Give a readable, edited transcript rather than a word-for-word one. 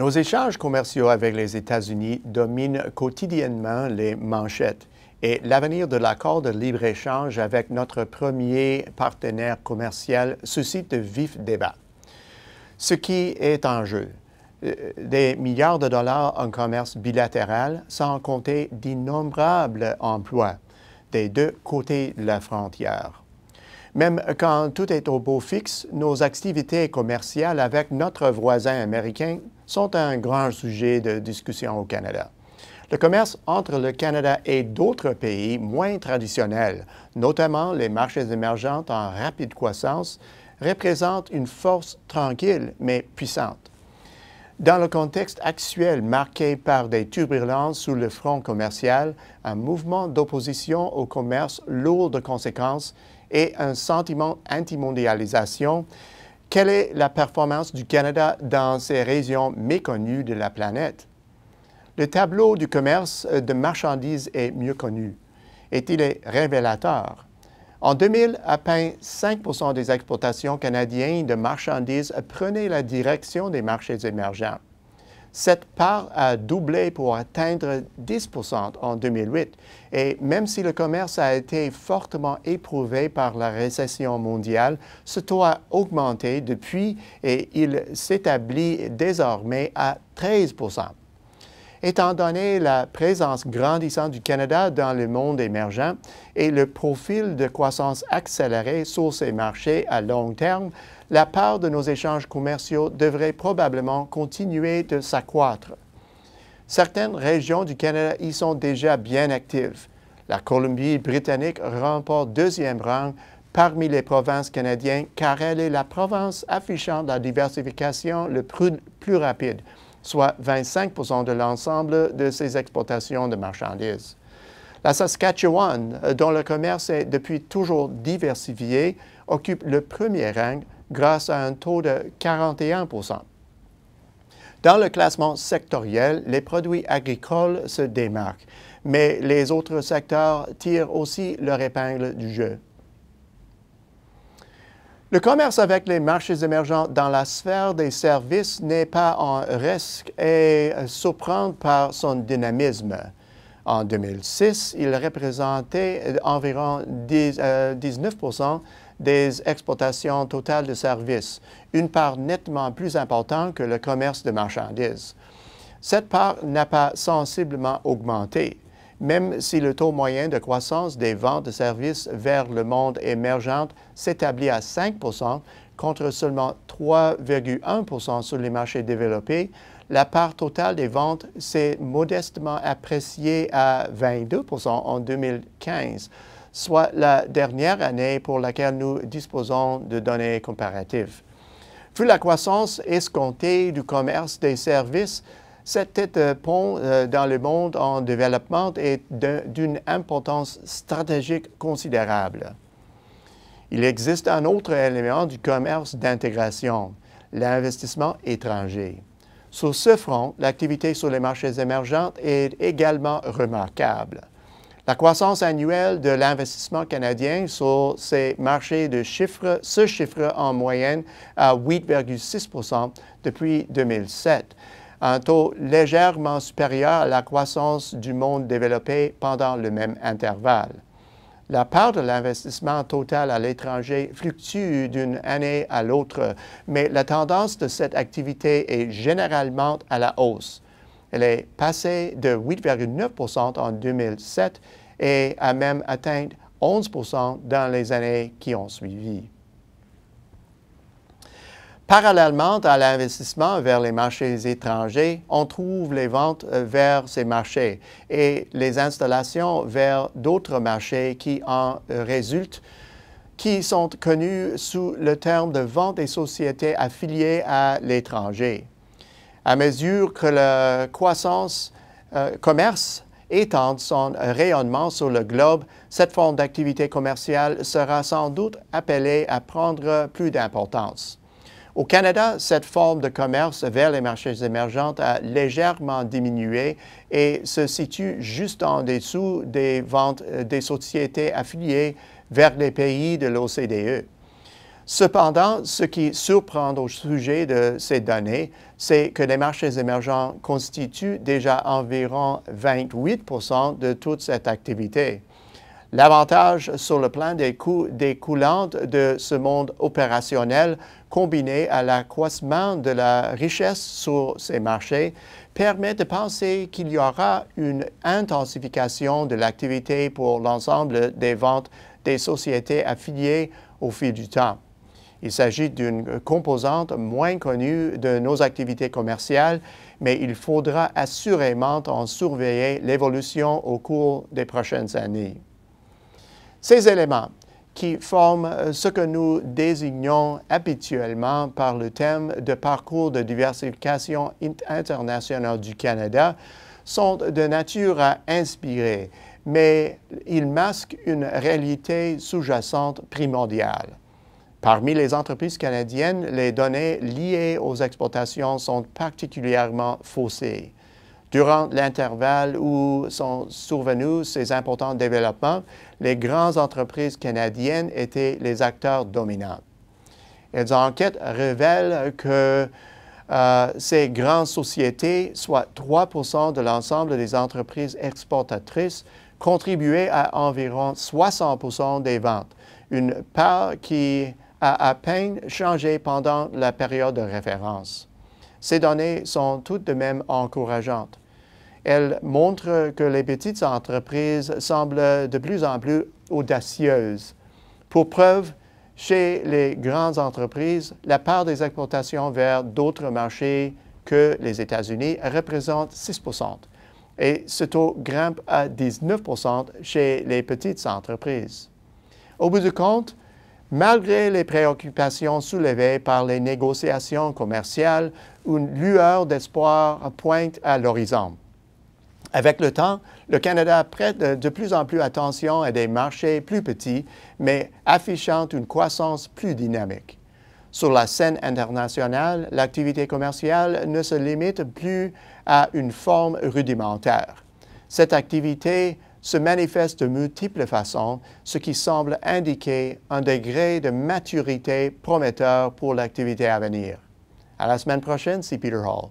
Nos échanges commerciaux avec les États-Unis dominent quotidiennement les manchettes et l'avenir de l'accord de libre-échange avec notre premier partenaire commercial suscite de vifs débats. Ce qui est en jeu, des milliards de dollars en commerce bilatéral, sans compter d'innombrables emplois des deux côtés de la frontière. Même quand tout est au beau fixe, nos activités commerciales avec notre voisin américain sont un grand sujet de discussion au Canada. Le commerce entre le Canada et d'autres pays moins traditionnels, notamment les marchés émergents en rapide croissance, représente une force tranquille mais puissante. Dans le contexte actuel marqué par des turbulences sur le front commercial, un mouvement d'opposition au commerce lourd de conséquences et un sentiment anti-mondialisation, quelle est la performance du Canada dans ces régions méconnues de la planète? Le tableau du commerce de marchandises est mieux connu et il est révélateur. En 2000, à peine 5 des exportations canadiennes de marchandises prenaient la direction des marchés émergents. Cette part a doublé pour atteindre 10 en 2008 et même si le commerce a été fortement éprouvé par la récession mondiale, ce taux a augmenté depuis et il s'établit désormais à 13 Étant donné la présence grandissante du Canada dans le monde émergent et le profil de croissance accélérée sur ces marchés à long terme, la part de nos échanges commerciaux devrait probablement continuer de s'accroître. Certaines régions du Canada y sont déjà bien actives. La Colombie-Britannique remporte deuxième rang parmi les provinces canadiennes car elle est la province affichant la diversification le plus rapide, soit 25 de l'ensemble de ses exportations de marchandises. La Saskatchewan, dont le commerce est depuis toujours diversifié, occupe le premier rang grâce à un taux de 41 Dans le classement sectoriel, les produits agricoles se démarquent, mais les autres secteurs tirent aussi leur épingle du jeu. Le commerce avec les marchés émergents dans la sphère des services n'est pas en risque et surprend par son dynamisme. En 2006, il représentait environ 19 des exportations totales de services, une part nettement plus importante que le commerce de marchandises. Cette part n'a pas sensiblement augmenté, même si le taux moyen de croissance des ventes de services vers le monde émergent s'établit à 5 contre seulement 3,1 sur les marchés développés. La part totale des ventes s'est modestement appréciée à 22 en 2015, soit la dernière année pour laquelle nous disposons de données comparatives. Vu la croissance escomptée du commerce des services, cette tête de pont dans le monde en développement est d'une importance stratégique considérable. Il existe un autre élément du commerce d'intégration, l'investissement étranger. Sur ce front, l'activité sur les marchés émergents est également remarquable. La croissance annuelle de l'investissement canadien sur ces marchés se chiffre en moyenne à 8,6 depuis 2007, un taux légèrement supérieur à la croissance du monde développé pendant le même intervalle. La part de l'investissement total à l'étranger fluctue d'une année à l'autre, mais la tendance de cette activité est généralement à la hausse. Elle est passée de 8,9 en 2007 et a même atteint 11 dans les années qui ont suivi. Parallèlement à l'investissement vers les marchés étrangers, on trouve les ventes vers ces marchés et les installations vers d'autres marchés qui en résultent, qui sont connus sous le terme de vente des sociétés affiliées à l'étranger. À mesure que le commerce étend son rayonnement sur le globe, cette forme d'activité commerciale sera sans doute appelée à prendre plus d'importance. Au Canada, cette forme de commerce vers les marchés émergents a légèrement diminué et se situe juste en dessous des ventes des sociétés affiliées vers les pays de l'OCDE. Cependant, ce qui surprend au sujet de ces données, c'est que les marchés émergents constituent déjà environ 28 de toute cette activité. L'avantage sur le plan des coûts découlant de ce monde opérationnel, combiné à l'accroissement de la richesse sur ces marchés, permet de penser qu'il y aura une intensification de l'activité pour l'ensemble des ventes des sociétés affiliées au fil du temps. Il s'agit d'une composante moins connue de nos activités commerciales, mais il faudra assurément en surveiller l'évolution au cours des prochaines années. Ces éléments, qui forment ce que nous désignons habituellement par le thème de parcours de diversification internationale du Canada, sont de nature à inspirer, mais ils masquent une réalité sous-jacente primordiale. Parmi les entreprises canadiennes, les données liées aux exportations sont particulièrement faussées. Durant l'intervalle où sont survenus ces importants développements, les grandes entreprises canadiennes étaient les acteurs dominants. Les enquêtes révèlent que ces grandes sociétés, soit 3 de l'ensemble des entreprises exportatrices, contribuaient à environ 60 des ventes, une part qui a à peine changé pendant la période de référence. Ces données sont tout de même encourageantes. Elles montrent que les petites entreprises semblent de plus en plus audacieuses. Pour preuve, chez les grandes entreprises, la part des exportations vers d'autres marchés que les États-Unis représente 6 et ce taux grimpe à 19 chez les petites entreprises. Au bout du compte, malgré les préoccupations soulevées par les négociations commerciales, une lueur d'espoir pointe à l'horizon. Avec le temps, le Canada prête de plus en plus attention à des marchés plus petits, mais affichant une croissance plus dynamique. Sur la scène internationale, l'activité commerciale ne se limite plus à une forme rudimentaire. Cette activité se manifeste de multiples façons, ce qui semble indiquer un degré de maturité prometteur pour l'activité à venir. À la semaine prochaine, c'est Peter Hall.